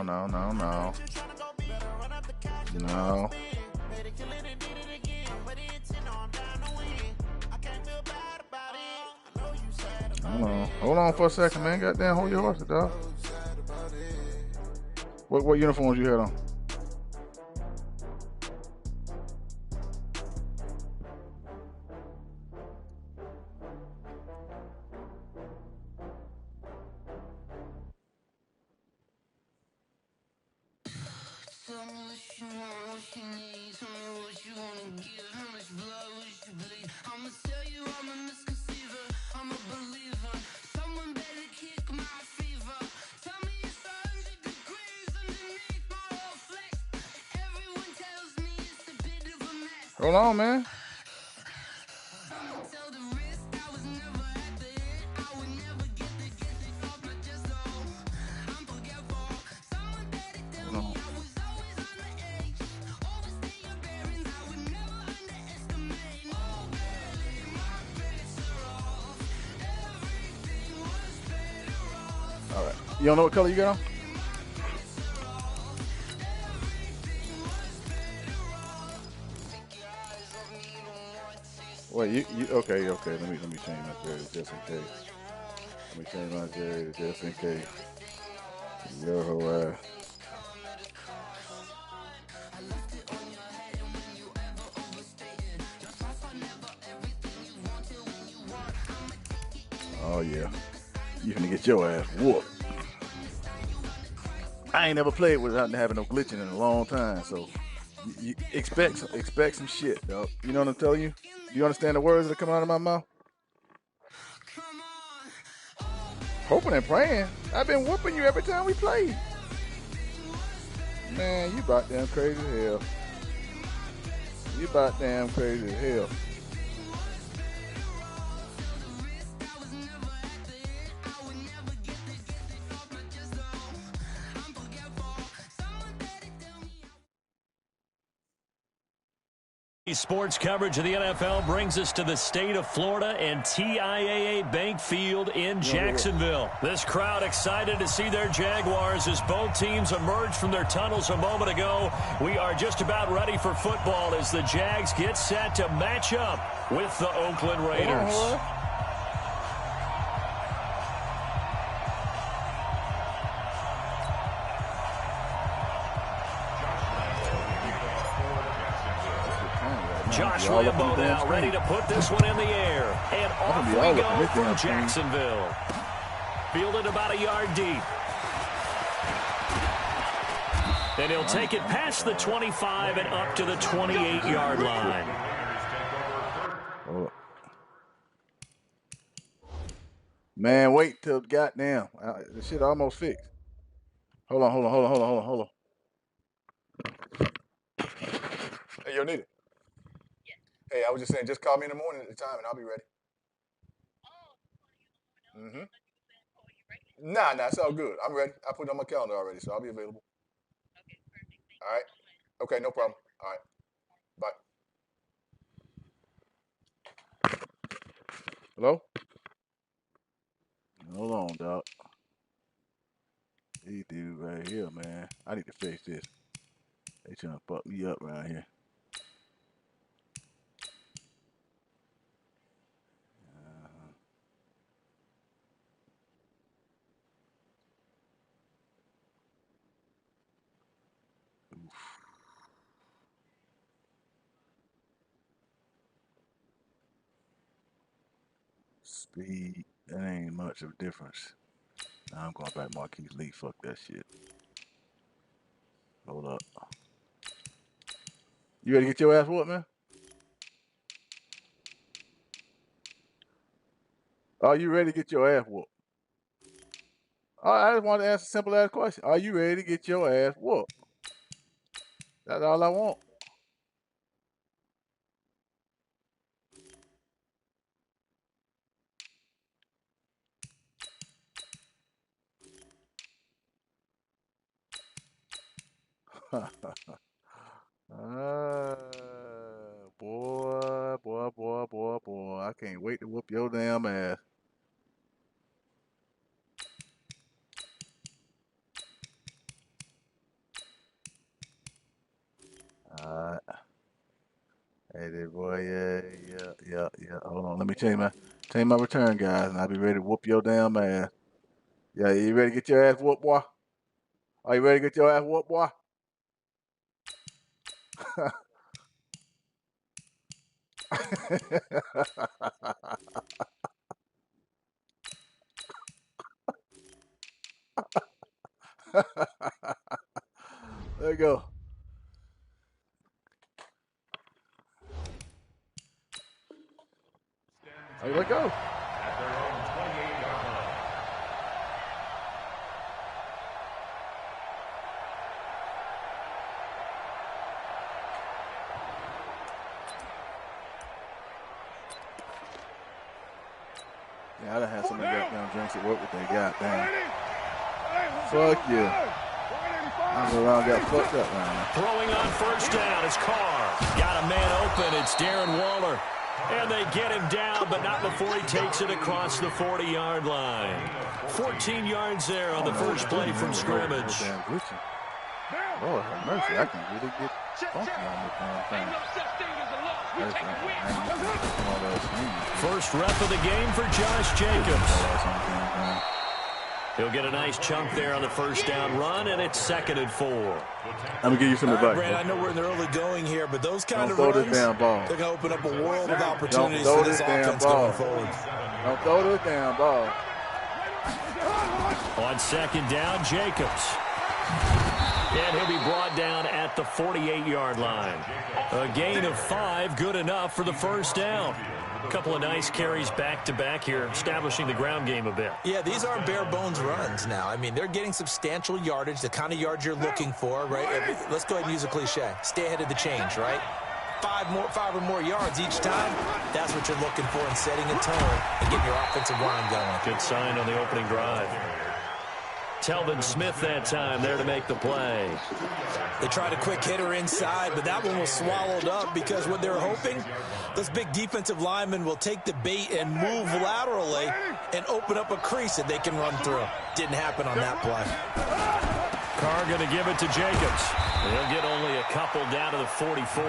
No. No. Hold on for a second, man. Goddamn, hold your horses, dog. What uniforms you had on? Hold on, man. All right. You don't know what color you got on? Wait, you okay? Let me change my jersey just in case. Let me change my jersey just in case. Yo, oh yeah, you finna get your ass whooped. I ain't never played without having no glitching in a long time, so you expect some shit, dog. You know what I'm telling you? Do you understand the words that are coming out of my mouth? Hoping and praying. I've been whooping you every time we play. Man, you about damn crazy as hell. You about damn crazy as hell. Sports coverage of the NFL brings us to the state of Florida and TIAA Bank Field in Jacksonville. This crowd excited to see their Jaguars as both teams emerged from their tunnels a moment ago. We are just about ready for football as the Jags get set to match up with the Oakland Raiders. Josh Lambo now ready to put this one in the air. And off we go from Jacksonville. Fielded about a yard deep. And he'll take it past the 25 and up to the 28-yard line. Man, wait till goddamn. The shit almost fixed. Hold on. Hey, yo, Nita. Hey, I was just saying, just call me in the morning at the time, and I'll be ready. Nah, it's all good. I'm ready. I put it on my calendar already, so I'll be available. Okay, perfect. All right. Okay, no problem. All right. Bye. Hello? Hold on, dog. These dudes right here, man. I need to fix this. They trying to fuck me up right here. Speed, that ain't much of a difference. Now I'm going back Marquise Lee. Fuck that shit. Hold up. You ready to get your ass whooped, man? Are you ready to get your ass whooped? I just want to ask a simple ass question. Are you ready to get your ass whooped? That's all I want. Boy. I can't wait to whoop your damn ass. Hey there, boy. Yeah. Hold on. Let me change my return, guys, and I'll be ready to whoop your damn ass. Yeah, you ready to get your ass whooped, boy? Are you ready to get your ass whooped, boy? There you go. There you go. Yeah, I done had some of them goddamn drinks at work with that goddamn. Fuck yeah. I'm around got fucked up right now. Throwing on first down is Carr. Got a man open. It's Darren Waller. And they get him down, but not before he takes it across the 40-yard line. 14 yards there on the first play from scrimmage. Lord have mercy, I can really get funky on this damn thing. First rep of the game for Josh Jacobs. He'll get a nice chunk there on the first down run, and it's 2nd and 4. Let me give you some advice. Brad, I know we're in the early going here, but those kind of runs, they're going to open up a world of opportunities for this offense going forward. Don't throw this damn ball. On 2nd down, Jacobs. And he'll be brought down at the 48-yard line. A gain of 5, good enough for the first down. A couple of nice carries back-to-back here, establishing the ground game a bit. Yeah, these aren't bare-bones runs now. I mean, they're getting substantial yardage, the kind of yards you're looking for, right? Let's go ahead and use a cliche. Stay ahead of the change, right? 5 or more yards each time, that's what you're looking for in setting a tone and getting your offensive line going. Good sign on the opening drive. Telvin Smith that time there to make the play. They tried a quick hitter inside, but that one was swallowed up because what they're hoping, those big defensive linemen will take the bait and move laterally and open up a crease that they can run through. Didn't happen on that play. Carr going to give it to Jacobs. He'll get only a couple down to the 44.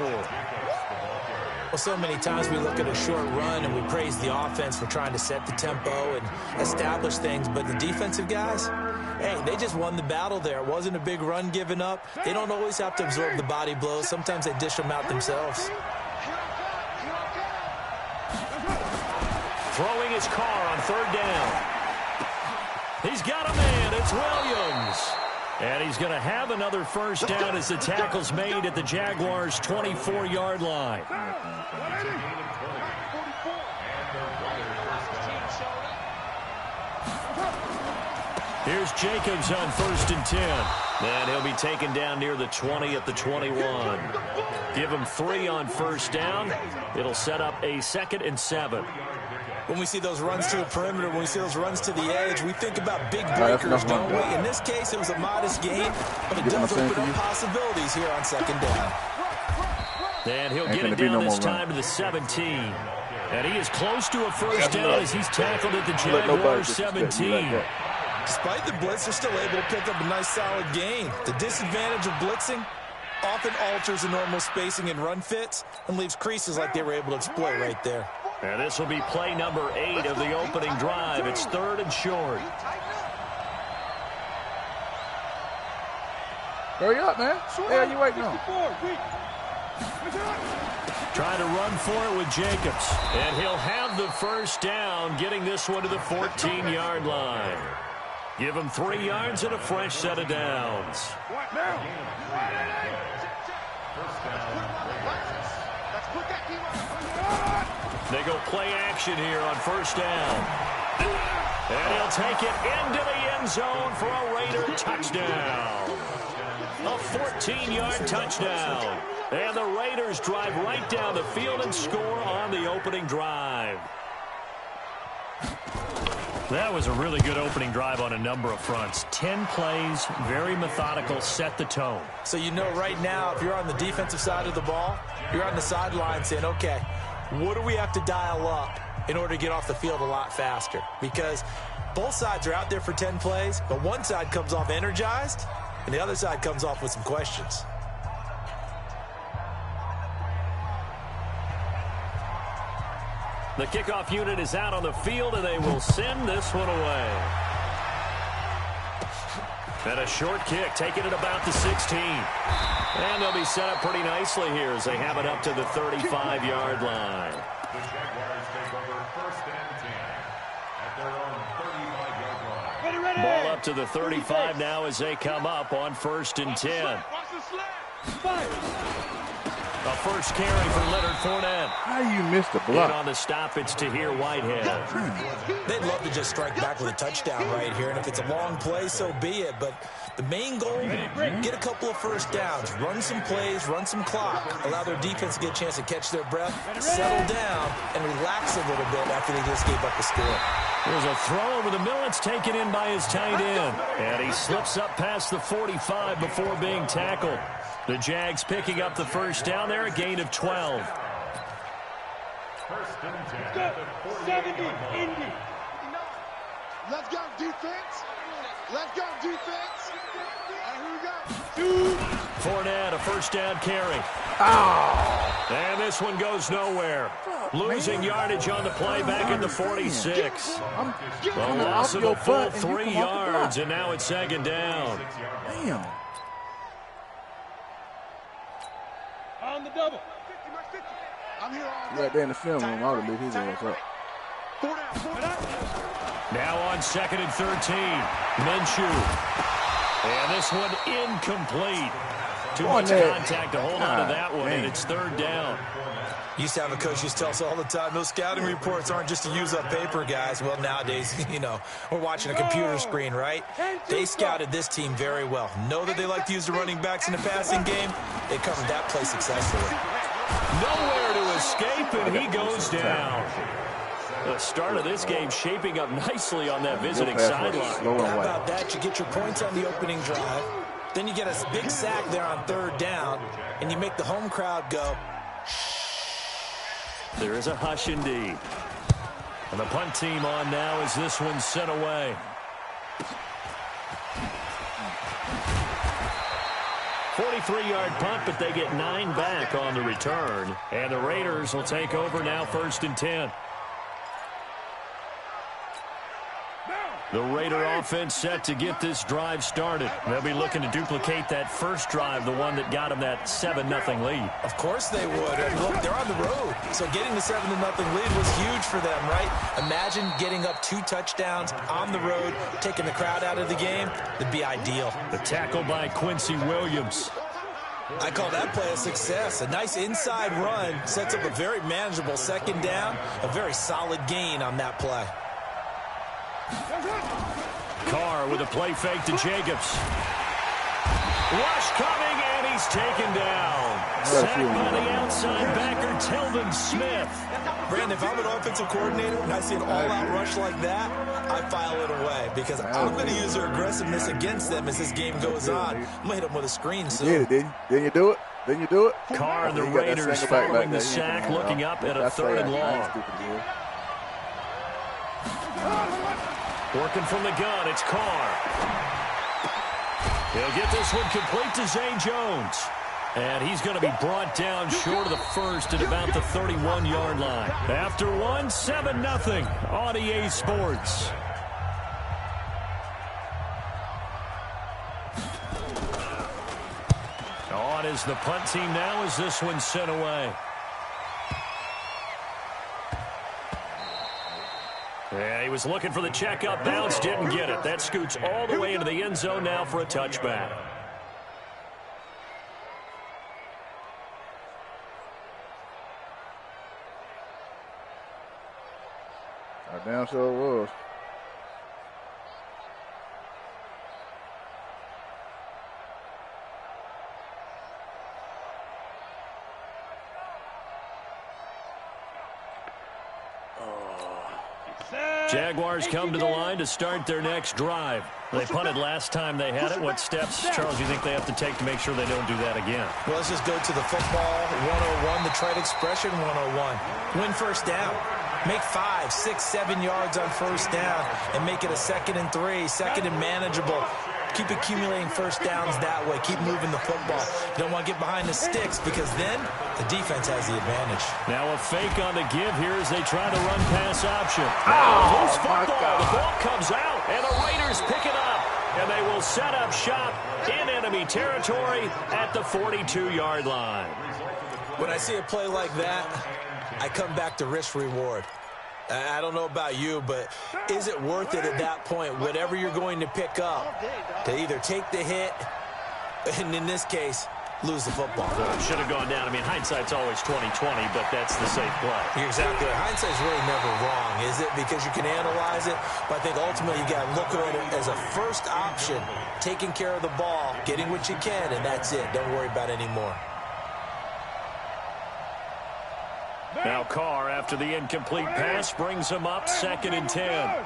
Well, so many times we look at a short run and we praise the offense for trying to set the tempo and establish things, but the defensive guys, hey, they just won the battle there. It wasn't a big run given up. They don't always have to absorb the body blows. Sometimes they dish them out themselves. Throwing his Carr on 3rd down. He's got a man. It's Williams. And he's going to have another first down as the tackle's made at the Jaguars' 24-yard line. Here's Jacobs on 1st and 10. And he'll be taken down near the 20 at the 21. Give him 3 on first down. It'll set up a 2nd and 7. When we see those runs to the perimeter, when we see those runs to the edge, we think about big breakers, don't we? In this case, it was a modest gain, but it does open up possibilities here on 2nd down. And he'll get it down this time to the 17. And he is close to a first down as he's tackled at the Jaguars' 17. Despite the blitz, they're still able to pick up a nice solid gain. The disadvantage of blitzing often alters the normal spacing and run fits and leaves creases like they were able to exploit right there. And this will be play number 8 of the opening drive. It's 3rd and short. Hurry up, man. Hey, you waiting on? Trying to run for it with Jacobs. And he'll have the first down, getting this one to the 14-yard line. Give him 3 yards and a fresh set of downs. They go play action here on first down. And he'll take it into the end zone for a Raider touchdown. A 14-yard touchdown. And the Raiders drive right down the field and score on the opening drive. That was a really good opening drive on a number of fronts. 10 plays, very methodical, set the tone. So you know right now, if you're on the defensive side of the ball, you're on the sideline saying, okay, what do we have to dial up in order to get off the field a lot faster? Because both sides are out there for 10 plays, but one side comes off energized, and the other side comes off with some questions. The kickoff unit is out on the field, and they will send this one away. And a short kick, taking it about the 16. And they'll be set up pretty nicely here as they have it up to the 35-yard line. The Jaguars take over 1st and 10 at their own 35-yard line. Ball up to the 35 now as they come up on 1st and 10. A first carry for Leonard Fournette. How you missed the In block? on the stop, it's Tahir Whitehead. They'd love to just strike back with a touchdown right here, and if it's a long play, so be it. But the main goal, get a couple of first downs, run some plays, run some clock, allow their defense to get a chance to catch their breath, settle down, and relax a little bit after they just gave up the score. There's a throw over the middle. It's taken in by his tight end. And he slips up past the 45 before being tackled. The Jags picking up the first down there, a gain of 12. 1st and 10 at the 48-yard line. Let's go, defense. Let's go, defense. And here we go. Fournette, a first down carry. Oh, And this one goes nowhere. Losing yardage on the play back at the 46. The loss of a full 3 yards, and now it's 2nd down. damn. On the double. I'm here all Right there in the film room, I would have lit his ass up. Now on 2nd and 13. Minshew. And this one incomplete. Too much contact to hold on to that one, and it's 3rd down. Used to have a coach used to tell us all the time, those scouting reports aren't just to use up paper, guys. Well, nowadays, you know, we're watching a computer screen, right? They scouted this team very well. Know that they like to use the running backs in the passing game. They covered that play successfully. Nowhere to escape, and he goes down. The start of this game shaping up nicely on that visiting sideline. How about that? You get your points on the opening drive. Then you get a big sack there on 3rd down, and you make the home crowd go. There is a hush indeed. And the punt team on now as this one's sent away. "43-yard punt, but they get 9 back on the return. And the Raiders will take over now 1st and 10. The Raider offense set to get this drive started. They'll be looking to duplicate that first drive, the one that got them that 7-0 lead. Of course they would. And look, they're on the road. So getting the 7-0 lead was huge for them, right? Imagine getting up 2 touchdowns on the road, taking the crowd out of the game. That'd be ideal. The tackle by Quincy Williams. I call that play a success. A nice inside run sets up a very manageable 2nd down. A very solid gain on that play. Carr with a play fake to Jacobs. Rush coming, and he's taken down. Sacked by the outside backer, Telvin Smith. Brandon, if I'm an offensive coordinator and I see an all-out rush like that, I file it away because I'm going to use their aggressiveness against them as this game goes on. I'm going to hit them with a screen soon. You did it, didn't you? Didn't you do it? Didn't you do it? Carr and the Raiders following the sack, looking up at a 3rd and long. Working from the gun, it's Carr. He'll get this one complete to Zay Jones. And he's going to be brought down short of the first at about the 31-yard line. After one, 7-0 on EA Sports. On is the punt team now as this one's sent away. Yeah, he was looking for the checkup bounce, didn't get it. That scoots all the way into the end zone now for a touchback. I damn sure was. Jaguars come to the line to start their next drive. They punted last time they had it. What steps, Charles, do you think they have to take to make sure they don't do that again? Well, let's just go to the football 101, the trade expression 101. Win first down. Make 5, 6, 7 yards on first down and make it a 2nd and 3, 2nd and manageable. Keep accumulating first downs that way. Keep moving the football. You don't want to get behind the sticks because then the defense has the advantage. Now a fake on the give here as they try to run pass option. Now loose football. The ball comes out, and the Raiders pick it up. And they will set up shop in enemy territory at the 42-yard line. When I see a play like that, I come back to risk-reward. I don't know about you, but is it worth it at that point, whatever you're going to pick up, to either take the hit, and in this case, lose the football? Should have gone down. I mean, hindsight's always 20/20, but that's the safe play. You're exactly right. Hindsight's really never wrong, is it? Because you can analyze it, but I think ultimately you got to look at it as a first option, taking care of the ball, getting what you can, and that's it. Don't worry about it anymore. Now Carr, after the incomplete pass, brings him up 2nd and 10.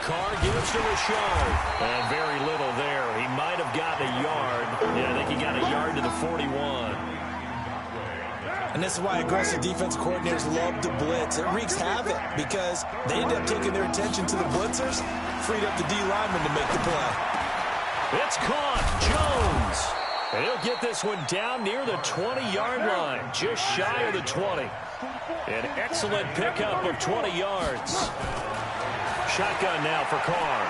Carr gives to Rashard. And very little there. He might have gotten a yard. Yeah, I think he got a yard to the 41. And this is why aggressive defense coordinators love to blitz. It wreaks havoc because they end up taking their attention to the blitzers, freed up the D lineman to make the play. It's caught. Jones. And he'll get this one down near the 20-yard line, just shy of the 20. An excellent pickup of 20 yards. Shotgun now for Carr.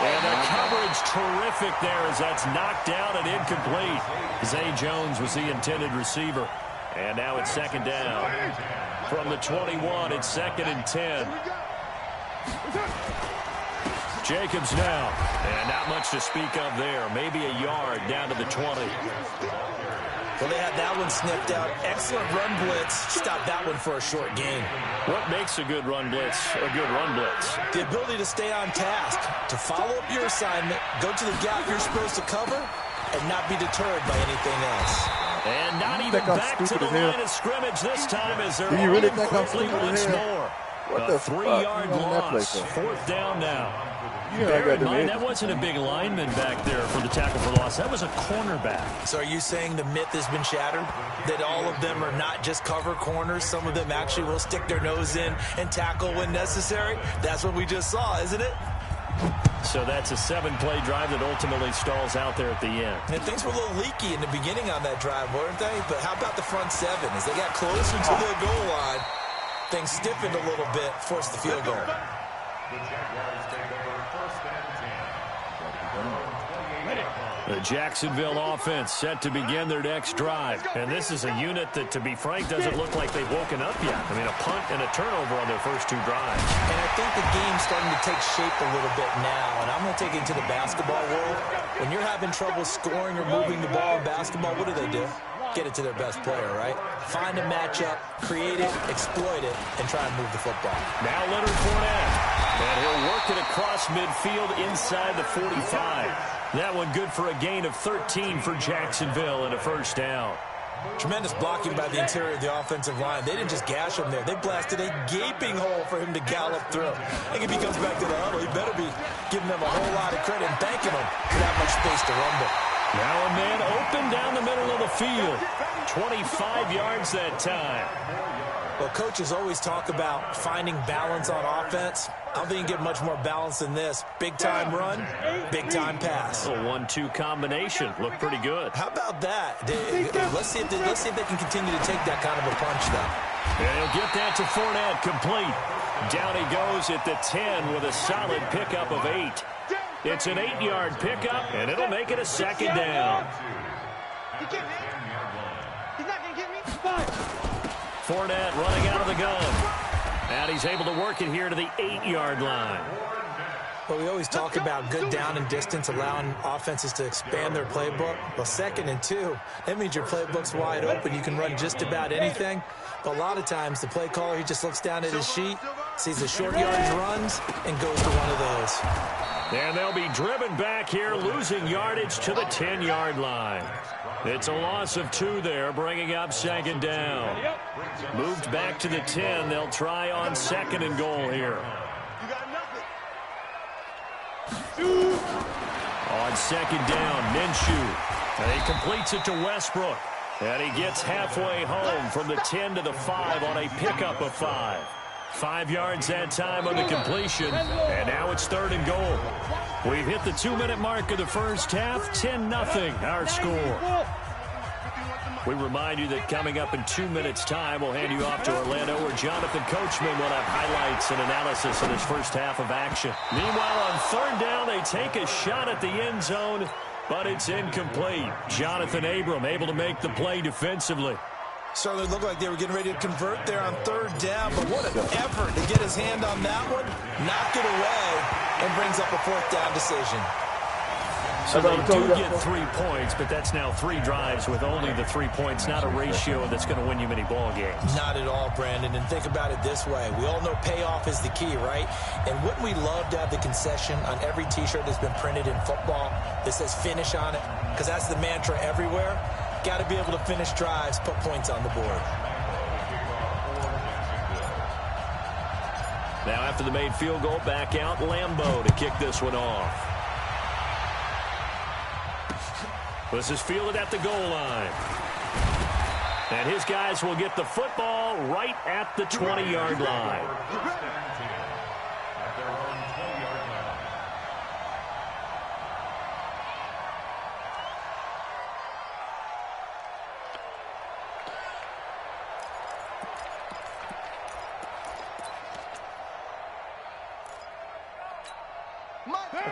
And the coverage terrific there as that's knocked down and incomplete. Zay Jones was the intended receiver. And now it's 2nd down. From the 21, it's 2nd and 10. Jacobs now, and not much to speak of there. Maybe a yard down to the 20. Well, they had that one snipped out. Excellent run blitz. Stop that one for a short gain. What makes a good run blitz a good run blitz? The ability to stay on task, to follow up your assignment, go to the gap you're supposed to cover, and not be deterred by anything else. And not even back to the line of scrimmage this time as they're on really quickly once more. What the 3-yard loss. 4th down now. Bear in mind, that wasn't a big lineman back there for the tackle for loss. That was a cornerback. So are you saying the myth has been shattered? That all of them are not just cover corners? Some of them actually will stick their nose in and tackle when necessary? That's what we just saw, isn't it? So that's a 7-play drive that ultimately stalls out there at the end. And things were a little leaky in the beginning on that drive, weren't they? But how about the front 7? As they got closer to the goal line, things stiffened a little bit, forced the field goal. The Jaguars take over 1st and 10. The Jacksonville offense set to begin their next drive. And this is a unit that, to be frank, doesn't look like they've woken up yet. I mean, a punt and a turnover on their first 2 drives. And I think the game's starting to take shape a little bit now. And I'm going to take it to the basketball world. When you're having trouble scoring or moving the ball in basketball, what do? Get it to their best player, right? Find a matchup, create it, exploit it, and try and move the football. Now Leonard Fournette. And he'll work it across midfield inside the 45. That one good for a gain of 13 for Jacksonville and a 1st down. Tremendous blocking by the interior of the offensive line. They didn't just gash him there. They blasted a gaping hole for him to gallop through. I think if he comes back to the huddle, he better be giving them a whole lot of credit and thanking them for that much space to rumble. Now a man open down the middle of the field. 25 yards that time. Well, coaches always talk about finding balance on offense. I don't think you can get much more balance than this. Big-time run, big-time pass. A 1-2 combination. Looked pretty good. How about that? Let's see if they can continue to take that kind of a punch, though. And he'll get that to Fournette, complete. Down he goes at the 10 with a solid pickup of 8. It's an 8-yard pickup, and it'll make it a 2nd down. He's not going to get me. Fournette running out of the gun. And he's able to work it here to the 8-yard line. Well, we always talk about good down and distance, allowing offenses to expand their playbook. Well, 2nd and 2, that means your playbook's wide open. You can run just about anything. But a lot of times, the play caller, he just looks down at his sheet, sees the short yardage runs, and goes to one of those. And they'll be driven back here, losing yardage to the 10-yard line. It's a loss of 2 there, bringing up 2nd down. Moved back to the 10. They'll try on 2nd and goal here. You got nothing. On 2nd down, Minshew. And he completes it to Westbrook. And he gets halfway home from the 10 to the 5 on a pickup of 5. 5 yards that time on the completion, and now it's 3rd and goal. We've hit the 2-minute mark of the first half, 10-0 our score. We remind you that coming up in 2 minutes' time, we'll hand you off to Orlando, where Jonathan Coachman will have highlights and analysis of this first half of action. Meanwhile, on 3rd down, they take a shot at the end zone, but it's incomplete. Jonathan Abram able to make the play defensively. Certainly looked like they were getting ready to convert there on 3rd down, but what an effort to get his hand on that one, knock it away, and brings up a 4th down decision. So they do get 3 points, but that's now 3 drives with only the 3 points, not a ratio that's going to win you many ball games. Not at all, Brandon, and think about it this way. We all know payoff is the key, right? And wouldn't we love to have the concession on every T-shirt that's been printed in football that says finish on it? Because that's the mantra everywhere. Got to be able to finish drives, put points on the board. Now after the made field goal, back out Lambeau to kick this one off. This is fielded at the goal line. And his guys will get the football right at the 20-yard line.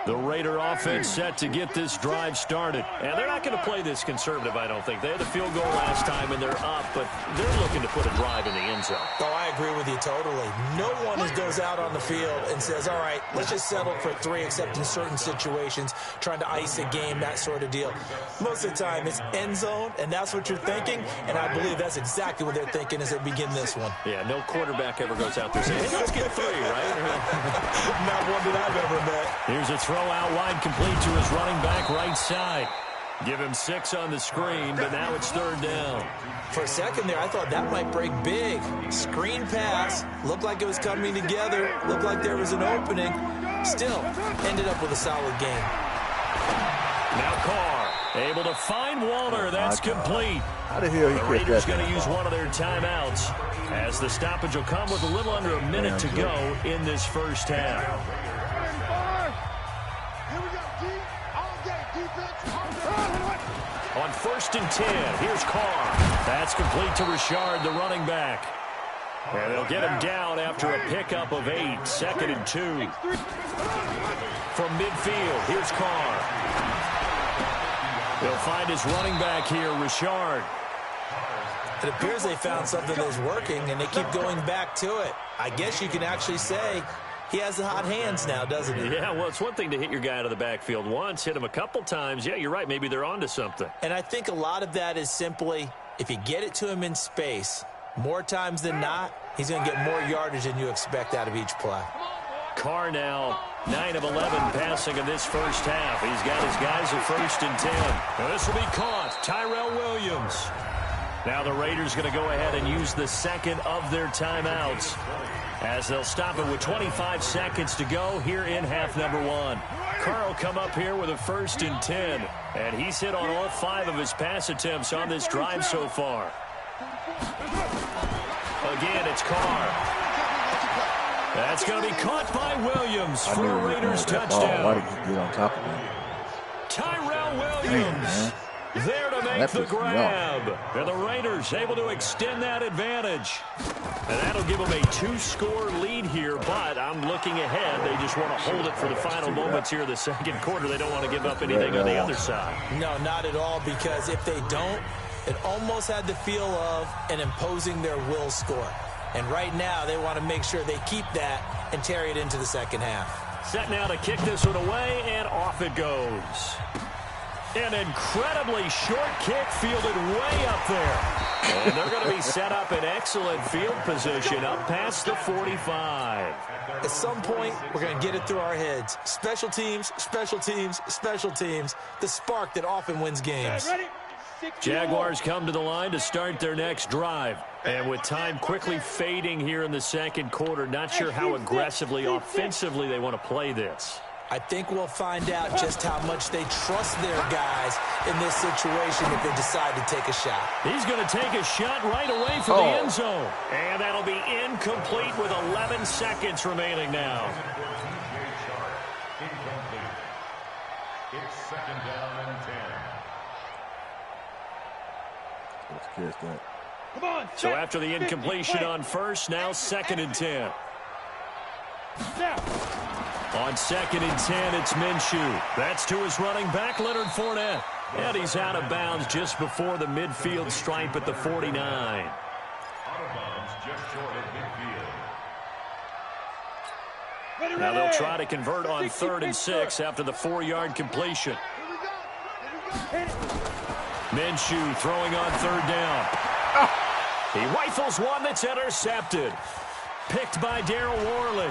The Raider offense set to get this drive started. And they're not going to play this conservative, I don't think. They had the field goal last time, and they're up, but they're looking to put a drive in the end zone. Oh, I agree with you totally. No one goes out on the field and says, all right, let's just settle for 3, except in certain situations, trying to ice a game, that sort of deal. Most of the time, it's end zone, and that's what you're thinking, and I believe that's exactly what they're thinking as they begin this one. Yeah, no quarterback ever goes out there saying, hey, let's get 3, right? Not one that I've ever met. Here's a throw out wide, complete to his running back right side. Give him 6 on the screen, but now it's 3rd down. For a second there, I thought that might break big. Screen pass. Looked like it was coming together. Looked like there was an opening. Still, ended up with a solid game. Now Carr, able to find Walter. That's complete. How the hell he The Raiders going to use one of their timeouts, as the stoppage will come with a little under a minute to go in this first half. On 1st and 10, here's Carr. That's complete to Richard, the running back. And they'll get him down after a pickup of 8, 2nd and 2. From midfield, here's Carr. They'll find his running back here, Richard. It appears they found something that's working, and they keep going back to it. I guess you can actually say he has the hot hands now, doesn't he? Yeah, well, it's one thing to hit your guy out of the backfield once, hit him a couple times. Yeah, you're right. Maybe they're onto something. And I think a lot of that is simply, if you get it to him in space, more times than not, he's going to get more yardage than you expect out of each play. Carr now 9 of 11 passing in this first half. He's got his guys at 1st and 10. Now this will be caught. Tyrell Williams. Now the Raiders going to go ahead and use the 2nd of their timeouts, as they'll stop it with 25 seconds to go here in half number 1. Carr will come up here with a 1st and 10, and he's hit on all 5 of his pass attempts on this drive so far. Again, it's Carr. That's going to be caught by Williams for a Raiders touchdown. Why did you get on top of him? Tyrell Williams there to make the grab. And the Raiders able to extend that advantage. And that'll give them a 2-score lead here, but I'm looking ahead. They just want to hold it for the final moments here of the 2nd quarter. They don't want to give up anything on the other side. No, not at all, because if they don't, it almost had the feel of an imposing their will score. And right now, they want to make sure they keep that and carry it into the 2nd half. Set now to kick this one away, and off it goes. An incredibly short kick fielded way up there. And they're going to be set up in excellent field position up past the 45. At some point, we're going to get it through our heads. Special teams, special teams, special teams. The spark that often wins games. Jaguars come to the line to start their next drive. And with time quickly fading here in the 2nd quarter, not sure how aggressively, offensively they want to play this. I think we'll find out just how much they trust their guys in this situation if they decide to take a shot. He's going to take a shot right away for the end zone. And that'll be incomplete with 11 seconds remaining now. Incomplete. It's second down and 10. Let's catch that. Come on. So after the incompletion on first, now second and 10. On second and 10, it's Minshew. That's to his running back, Leonard Fournette. And he's out of bounds just before the midfield stripe at the 49. Out of bounds just short of midfield. Now they'll try to convert on 3rd and 6 after the 4-yard completion. Minshew throwing on 3rd down. He rifles one that's intercepted. Picked by Darryl Worley.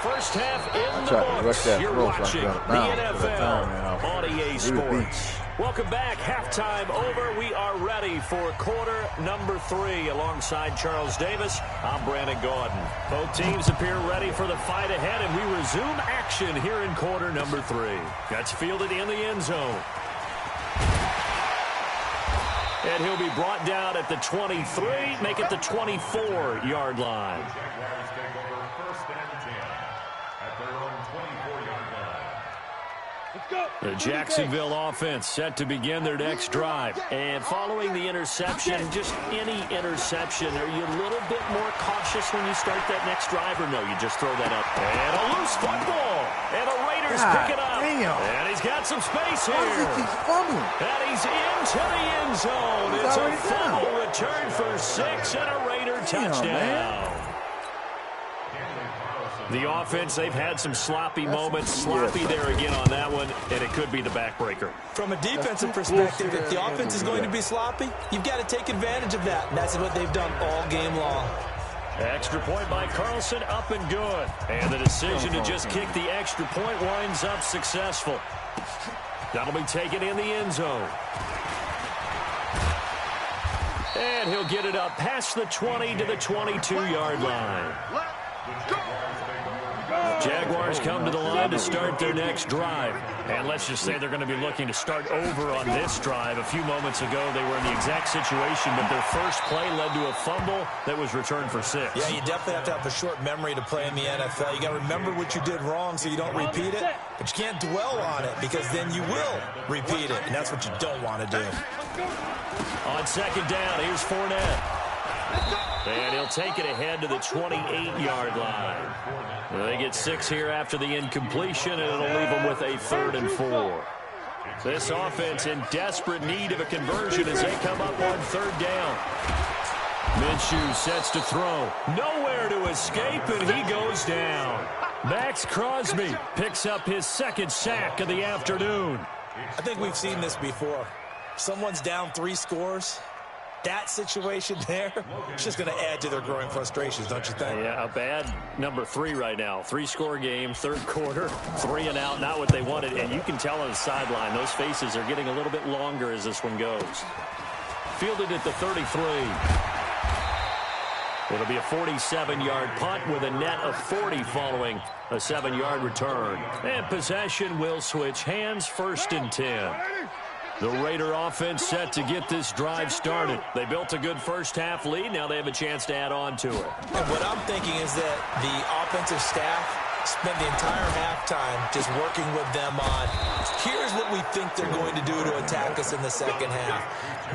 First half in the books. You're watching the NFL on EA Sports. Welcome back. Halftime over. We are ready for quarter number 3. Alongside Charles Davis, I'm Brandon Gordon. Both teams appear ready for the fight ahead, and we resume action here in quarter number 3. That's fielded in the end zone. And he'll be brought down at the 23, make it the 24-yard line. Jaguars take over first and 10 at their own 24-yard line. Let's go. The Jacksonville offense set to begin their next drive. And following the interception, just any interception, are you a little bit more cautious when you start that next drive, or no, you just throw that up? And a loose football. And the Raiders pick it up. Damn. And he's got some space Why does he here. keep fumbling? And he's into the end zone. He's It's a already down. fumble return for 6 and a Raider touchdown. man. The offense, they've had some sloppy moments. Sloppy there again on that one, and it could be the backbreaker. From a defensive perspective, if the offense is going to be sloppy, you've got to take advantage of that. And that's what they've done all game long. Extra point by Carlson, up and good. And the decision to just kick the extra point winds up successful. That'll be taken in the end zone. And he'll get it up past the 20 to the 22-yard line. Jaguars come to the line to start their next drive. And let's just say they're going to be looking to start over on this drive. A few moments ago, they were in the exact situation, but their first play led to a fumble that was returned for 6. Yeah, you definitely have to have a short memory to play in the NFL. You got to remember what you did wrong so you don't repeat it, but you can't dwell on it because then you will repeat it, and that's what you don't want to do. On second down, here's Fournette. And he'll take it ahead to the 28-yard line. They get 6 here after the incompletion, and it'll leave them with a 3rd and 4. This offense in desperate need of a conversion as they come up on 3rd down. Minshew sets to throw. Nowhere to escape, and he goes down. Max Crosby picks up his 2nd sack of the afternoon. I think we've seen this before. Someone's down 3 scores. That situation there, it's just going to add to their growing frustrations, don't you think? Yeah, a bad number 3 right now. 3-score game, 3rd quarter, 3 and out, not what they wanted. And you can tell on the sideline, those faces are getting a little bit longer as this one goes. Fielded at the 33. It'll be a 47-yard punt with a net of 40 following a 7-yard return. And possession will switch hands, 1st and 10. The Raider offense set to get this drive started. They built a good first-half lead. Now they have a chance to add on to it. And what I'm thinking is that the offensive staff spent the entire halftime just working with them on, here's what we think they're going to do to attack us in the second half.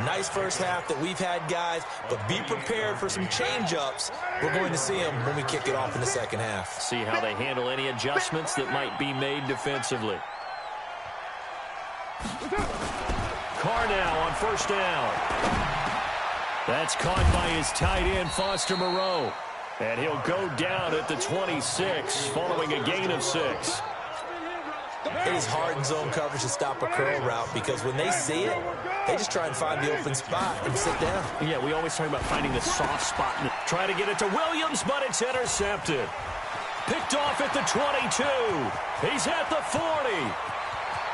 Nice first half that we've had, guys, but be prepared for some change-ups. We're going to see them when we kick it off in the second half. See how they handle any adjustments that might be made defensively. Carr now on 1st down. That's caught by his tight end, Foster Moreau. And he'll go down at the 26 following a gain of 6. It is hard in zone coverage to stop a curl route because when they see it, they just try and find the open spot and sit down. Yeah, we always talk about finding the soft spot. Try to get it to Williams, but it's intercepted. Picked off at the 22. He's at the 40.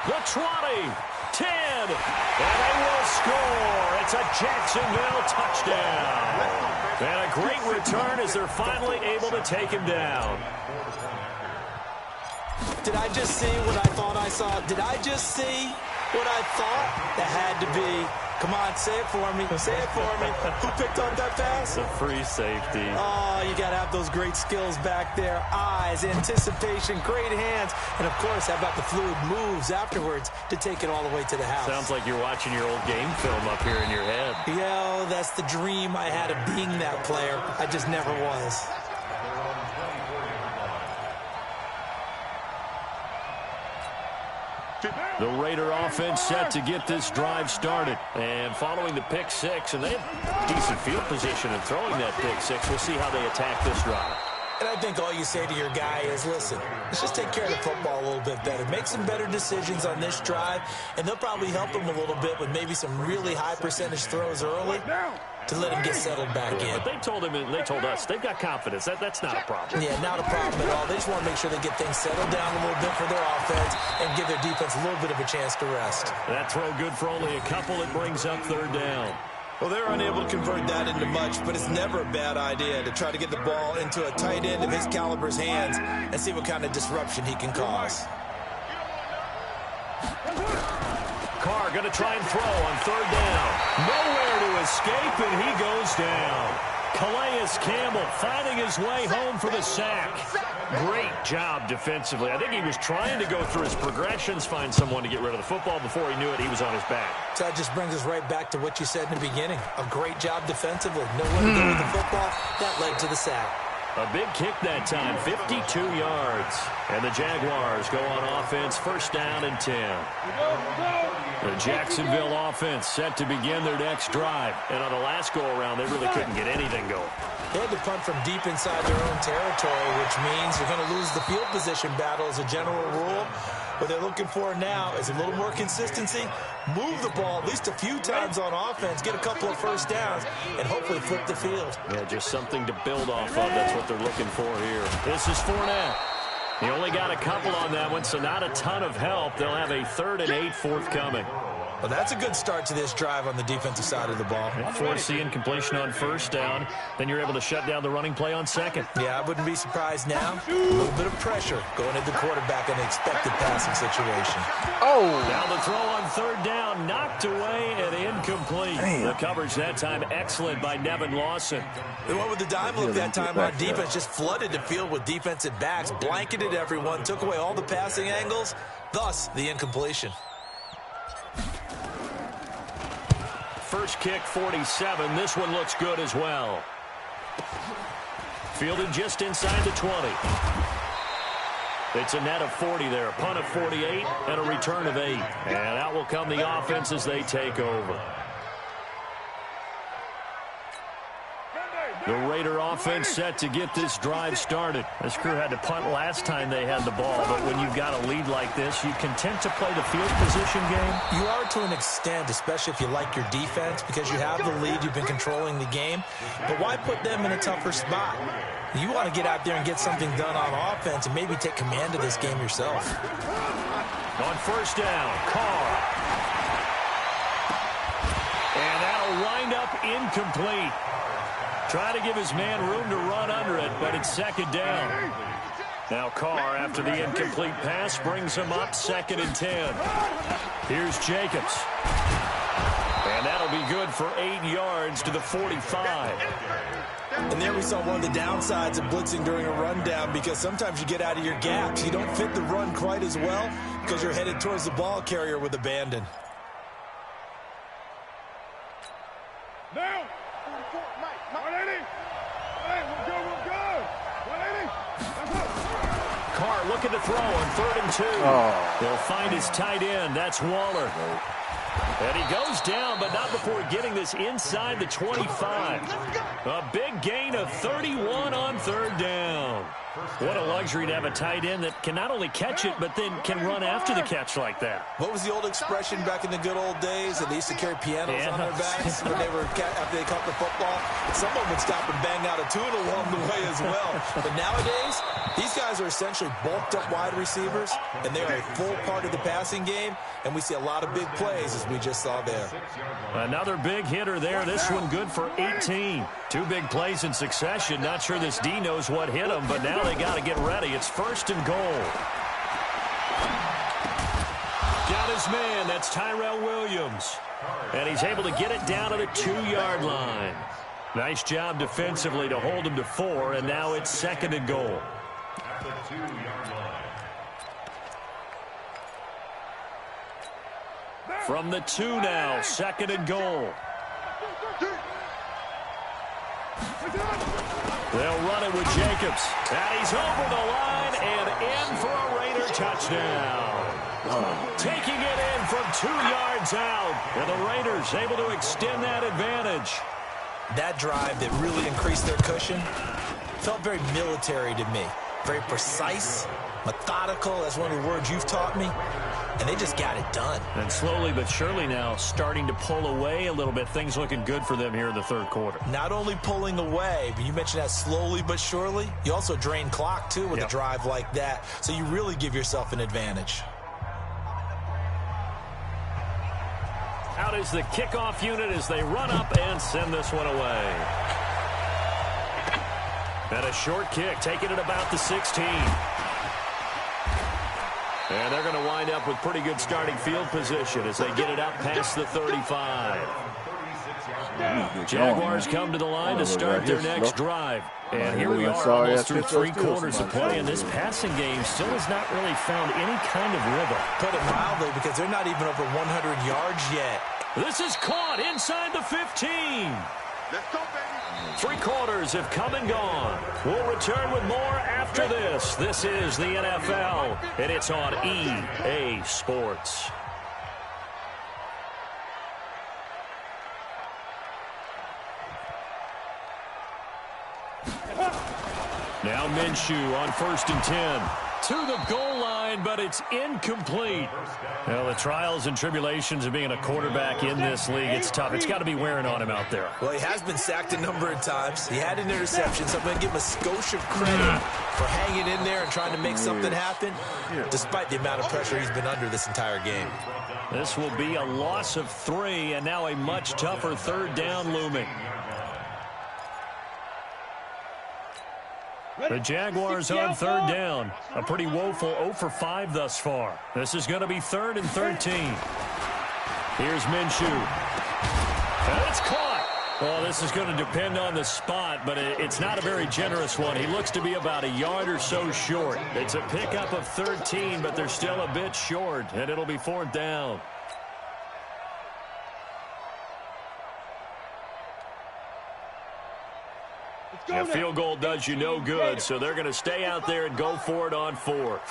The 20. 10. And they will score. It's a Jacksonville touchdown. And a great return as they're finally able to take him down. Did I just see what I thought I saw? Did I just see what I thought? That had to be. Come on, say it for me. Say it for me. Who picked up that pass? It's a free safety. Oh, you got to have those great skills back there. Eyes, anticipation, great hands. And, of course, how about the fluid moves afterwards to take it all the way to the house? Sounds like you're watching your old game film up here in your head. Yeah, that's the dream I had of being that player. I just never was. The Raider offense set to get this drive started. And following the pick six, and they have decent field position in throwing that pick six. We'll see how they attack this drive. And I think all you say to your guy is, listen, let's just take care of the football a little bit better. Make some better decisions on this drive, and they'll probably help him a little bit with maybe some really high percentage throws early to let him get settled back in. But they told him, and they told us, they've got confidence. That's not a problem. Yeah, not a problem at all. They just want to make sure they get things settled down a little bit for their offense and give their defense a little bit of a chance to rest. That throw good for only a couple. It brings up third down. Well, they're unable to convert that into much, but it's never a bad idea to try to get the ball into a tight end of his caliber's hands and see what kind of disruption he can cause. Carr going to try and throw on third down. Nowhere to escape, and he goes down. Calais Campbell finding his way home for the sack. Great job defensively. I think he was trying to go through his progressions, find someone to get rid of the football. Before he knew it, he was on his back. So that just brings us right back to what you said in the beginning. A great job defensively. Nowhere to go with the football. That led to the sack. A big kick that time, 52 yards. And the Jaguars go on offense, first down and 10. The Jacksonville offense set to begin their next drive. And on the last go-around, they really couldn't get anything going. They had to punt from deep inside their own territory, which means you're going to lose the field position battle as a general rule. What they're looking for now is a little more consistency, move the ball at least a few times on offense, get a couple of first downs, and hopefully flip the field. Yeah, just something to build off of. That's what they're looking for here. This is Fournette. He only got a couple on that one, so not a ton of help. They'll have a 3rd and 8 forthcoming. Well, that's a good start to this drive on the defensive side of the ball. Force the incompletion on first down. Then you're able to shut down the running play on second. Yeah, I wouldn't be surprised now. A little bit of pressure going into the quarterback in an expected passing situation. Oh! Now the throw on third down, knocked away and incomplete. Damn. The coverage that time excellent by Nevin Lawson. They went with the dime look that time on defense, just flooded the field with defensive backs, blanketed everyone, took away all the passing angles, thus the incompletion. First kick, 47. This one looks good as well. Fielded just inside the 20. It's a net of 40 there. A punt of 48 and a return of 8. And out will come the offense as they take over. The Raider offense set to get this drive started. This crew had to punt last time they had the ball, but when you've got a lead like this, you content to play the field position game? You are to an extent, especially if you like your defense, because you have the lead, you've been controlling the game. But why put them in a tougher spot? You want to get out there and get something done on offense and maybe take command of this game yourself. On first down, Carr. And that'll wind up incomplete. Try to give his man room to run under it, but it's second down. Now Carr, after the incomplete pass, brings him up 2nd and 10. Here's Jacobs. And that'll be good for 8 yards to the 45. And there we saw one of the downsides of blitzing during a rundown, because sometimes you get out of your gaps. You don't fit the run quite as well because you're headed towards the ball carrier with abandon. Now, 44, Mike, 180. Hey, we're good. 180. Carr looking to throw on 3rd and 2. Oh. They'll find his tight end. That's Waller. And he goes down, but not before getting this inside the 25. A big gain of 31 on 3rd down. What a luxury to have a tight end that can not only catch it, but then can run after the catch like that. What was the old expression back in the good old days that they used to carry pianos on their backs when they were after they caught the football? And someone would stop and bang out a tune along the way as well. But nowadays, these guys are essentially bulked up wide receivers, and they are a full part of the passing game, and we see a lot of big plays as we just saw there. Another big hitter there. This one good for 18. 2 big plays in succession. Not sure this D knows what hit him, but now they got to get ready. It's 1st and goal. Got his man. That's Tyrell Williams. And he's able to get it down to the 2-yard line. Nice job defensively to hold him to 4, and now it's 2nd and goal. At the 2-yard line. From the 2 now, 2nd and goal. They'll run it with Jacobs. And he's over the line and in for a Raider touchdown. Taking it in from 2 yards out. And the Raiders able to extend that advantage. That drive that really increased their cushion felt very military to me. Very precise, methodical. That's one of the words you've taught me. And they just got it done. And slowly but surely now starting to pull away a little bit. Things looking good for them here in the 3rd quarter. Not only pulling away, but you mentioned that slowly but surely. You also drain clock, too, with a drive like that. So you really give yourself an advantage. Out is the kickoff unit as they run up and send this one away. And a short kick, taking it about the 16. And they're going to wind up with pretty good starting field position as they get it out past the 35. Jaguars come to the line to start their next drive. And here we are almost through 3 quarters of play, and this passing game still has not really found any kind of rhythm. Put it mildly, because they're not even over 100 yards yet. This is caught inside the 15. Let's go, baby. 3 quarters have come and gone. We'll return with more after this. This is the NFL, and it's on EA Sports. Now Minshew on 1st and 10. To the goal line, but it's incomplete. Well, the trials and tribulations of being a quarterback in this league, it's tough. It's got to be wearing on him out there. Well, he has been sacked a number of times. He had an interception, so I'm going to give him a skosh of credit for hanging in there and trying to make something happen, despite the amount of pressure he's been under this entire game. This will be a loss of 3, and now a much tougher 3rd down looming. The Jaguars on 3rd down. A pretty woeful 0 for 5 thus far. This is going to be 3rd and 13. Here's Minshew. And it's caught. Well, this is going to depend on the spot, but it's not a very generous one. He looks to be about a yard or so short. It's a pickup of 13, but they're still a bit short, and it'll be 4th down. A field goal does you no good, so they're going to stay out there and go for it on 4th.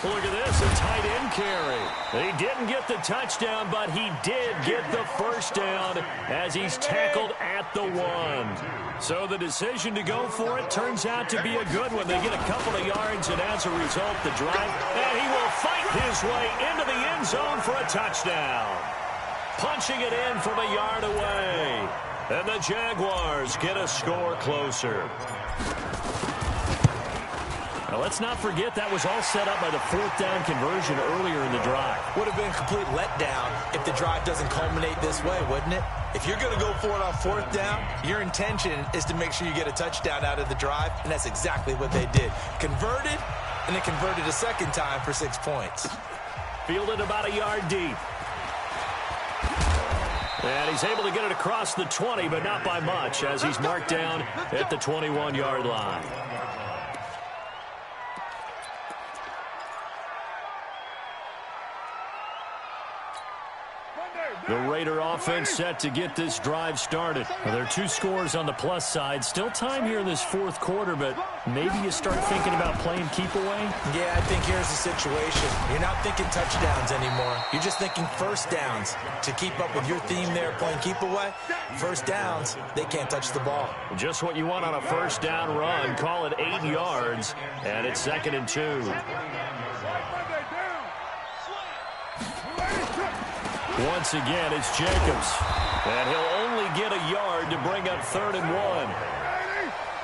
Look at this, a tight end carry. He didn't get the touchdown, but he did get the 1st down as he's tackled at the 1. So the decision to go for it turns out to be a good one. They get a couple of yards, and as a result, the drive, and he will fight his way into the end zone for a touchdown. Punching it in from a yard away. And the Jaguars get a score closer. Now, let's not forget that was all set up by the 4th down conversion earlier in the drive. Would have been a complete letdown if the drive doesn't culminate this way, wouldn't it? If you're going to go for it on 4th down, your intention is to make sure you get a touchdown out of the drive, and that's exactly what they did. Converted, and then converted a 2nd time for 6 points. Fielded about a yard deep. And he's able to get it across the 20, but not by much, as he's marked down at the 21-yard line. The Raider offense set to get this drive started. Well, there are 2 scores on the plus side. Still time here in this 4th quarter, but maybe you start thinking about playing keep away? Yeah, I think here's the situation. You're not thinking touchdowns anymore. You're just thinking first downs. To keep up with your theme there, playing keep away, first downs, they can't touch the ball. Just what you want on a first down run. Call it 8 yards, and it's 2nd and 2. Once again, it's Jacobs. And he'll only get a yard to bring up 3rd and 1.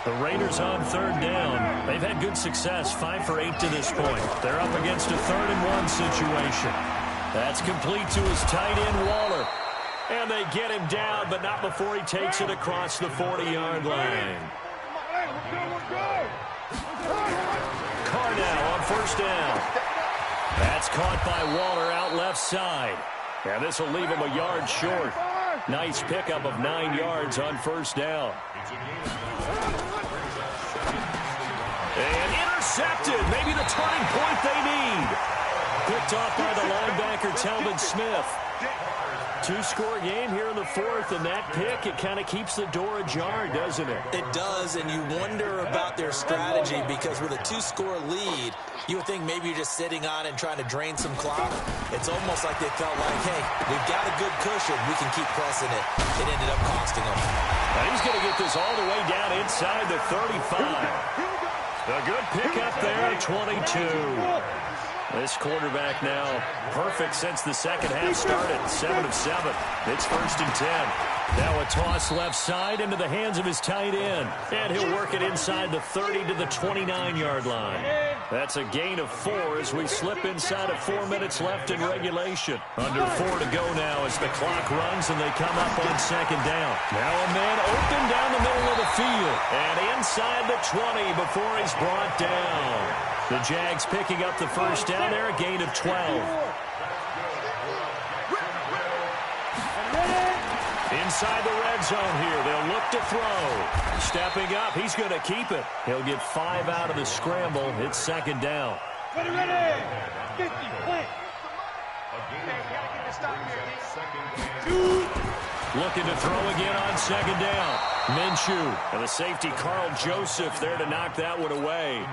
The Raiders on 3rd down. They've had good success, 5 for 8 to this point. They're up against a 3rd and 1 situation. That's complete to his tight end, Waller. And they get him down, but not before he takes it across the 40-yard line. Carr now on 1st down. That's caught by Waller out left side. And this will leave him a yard short. Nice pickup of 9 yards on 1st down. And intercepted. Maybe the turning point they need. Picked off by the linebacker, Talbot Smith. 2-score game here in the 4th, and that pick, it kind of keeps the door ajar, doesn't it? It does, and you wonder about their strategy because with a 2-score lead, you would think maybe you're just sitting on and trying to drain some clock. It's almost like they felt like, hey, we've got a good cushion. We can keep pressing it. It ended up costing them. And he's going to get this all the way down inside the 35. A good pickup there at 22. This quarterback now perfect since the second half started. 7 of 7. It's 1st and 10. Now a toss left side into the hands of his tight end. And he'll work it inside the 30 to the 29-yard line. That's a gain of 4 as we slip inside of 4 minutes left in regulation. Under 4 to go now as the clock runs and they come up on 2nd down. Now a man open down the middle of the field. And inside the 20 before he's brought down. The Jags picking up the 1st down there, a gain of 12. Inside the red zone here, they'll look to throw. Stepping up, he's going to keep it. He'll get 5 out of the scramble. It's 2nd down. Ready. 50, play. Looking to throw again on 2nd down. Minshew and the safety Carl Joseph there to knock that one away.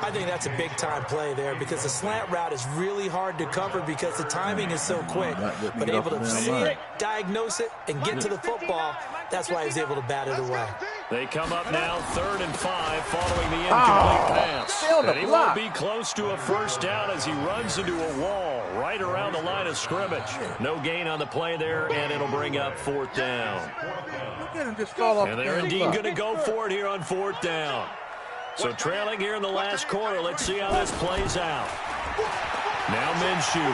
I think that's a big-time play there because the slant route is really hard to cover because the timing is so quick. But able to see it, diagnose it, and get to the football, that's why he's able to bat it away. They come up now 3rd and 5 following the incomplete pass. And he won't be close to a 1st down as he runs into a wall right around the line of scrimmage. No gain on the play there, and it'll bring up 4th down. And they're indeed going to go for it here on 4th down. So trailing here in the last quarter, let's see how this plays out. Now Minshew.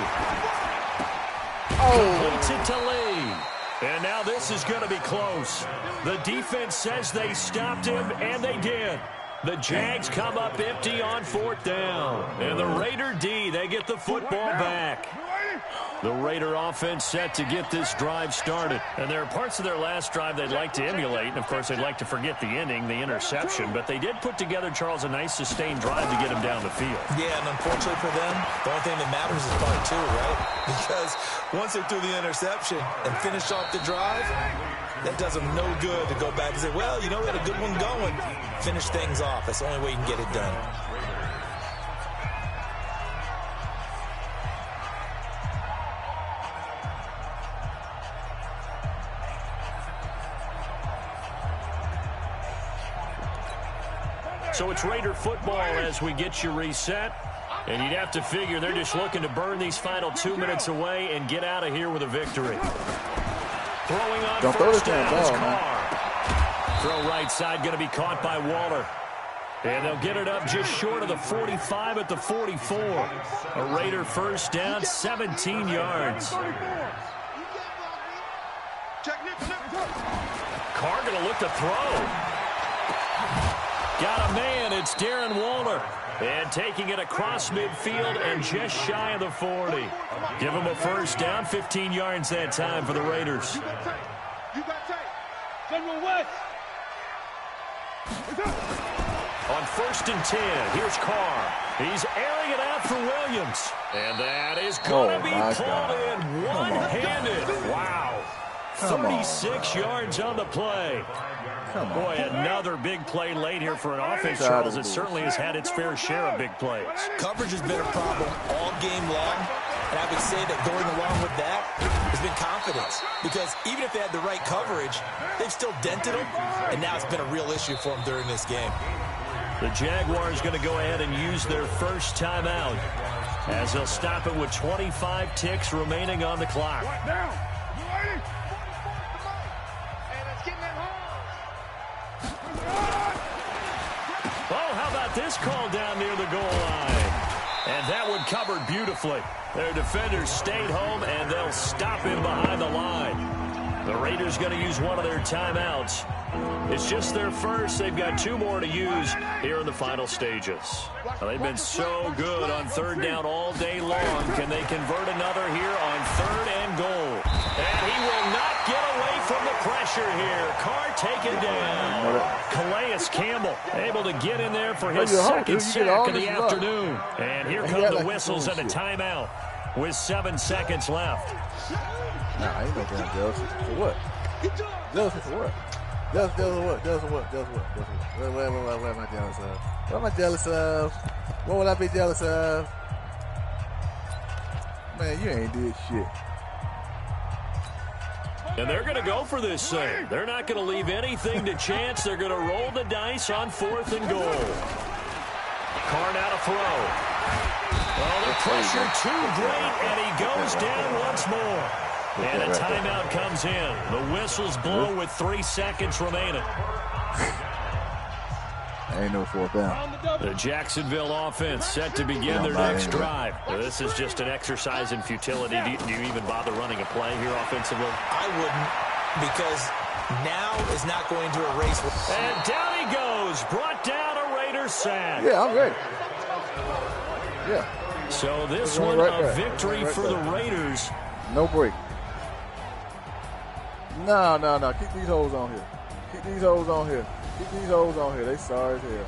Completes it to Lee. And now this is going to be close. The defense says they stopped him, and they did. The Jags come up empty on 4th down. And the Raider D, they get the football back. The Raider offense set to get this drive started. And there are parts of their last drive they'd like to emulate. And, of course, they'd like to forget the ending, the interception. But they did put together, Charles, a nice sustained drive to get him down the field. Yeah, and unfortunately for them, the only thing that matters is part 2, right? Because once they threw the interception and finished off the drive, that does them no good to go back and say, well, you know, we had a good one going. Finish things off. That's the only way you can get it done. So it's Raider football as we get you reset. And you'd have to figure they're just looking to burn these final 2 minutes away and get out of here with a victory. Throwing on first down is Carr. Throw right side going to be caught by Waller. And they'll get it up just short of the 45 at the 44. A Raider first down, 17 yards. Carr going to look to throw. Got a man, it's Darren Waller. And taking it across midfield and just shy of the 40. Give him a first down, 15 yards that time for the Raiders. On 1st and 10, here's Carr. He's airing it out for Williams. And that is going to be pulled in one-handed. Wow. 36 yards on the play. Boy, another big play late here for an offense, Charles. It certainly has had its fair share of big plays. Coverage has been a problem all game long, and I would say that going along with that has been confidence. Because even if they had the right coverage, they've still dented them, and now it's been a real issue for them during this game. The Jaguars going to go ahead and use their first timeout as they'll stop it with 25 ticks remaining on the clock. Oh, how about this call down near the goal line? And that one covered beautifully. Their defenders stayed home, and they'll stop him behind the line. The Raiders going to use one of their timeouts. It's just their first. They've got 2 more to use here in the final stages. Well, they've been so good on third down all day long. Can they convert another here on 3rd and goal? And he will not get away from the pressure here. Carr taken down. Calais Campbell able to get in there for his second sack of the afternoon. And here come the whistles and a timeout with 7 seconds left. Nah, ain't no damn jealousy. For what? Jealousy for what? Jealousy what? Jealousy what? Jealousy what? What am I jealous of? What am I jealous of? What would I be jealous of? Man, you ain't did shit. And they're going to go for this thing. They're not going to leave anything to chance. They're going to roll the dice on 4th and goal. Carr now to throw. Well, the pressure too great, and he goes down once more. And a timeout comes in. The whistles blow with 3 seconds remaining. Ain't no 4th down. The Jacksonville offense set to begin their next drive. This is just an exercise in futility. Do you even bother running a play here offensively? I wouldn't, because now is not going to erase. And down he goes. Brought down a Raiders sack. Yeah, I'm ready. Yeah. So this one a victory for the Raiders. No break. No. Keep these hoes on here. Keep these hoes on here. Keep these hoes on here. They sorry as hell.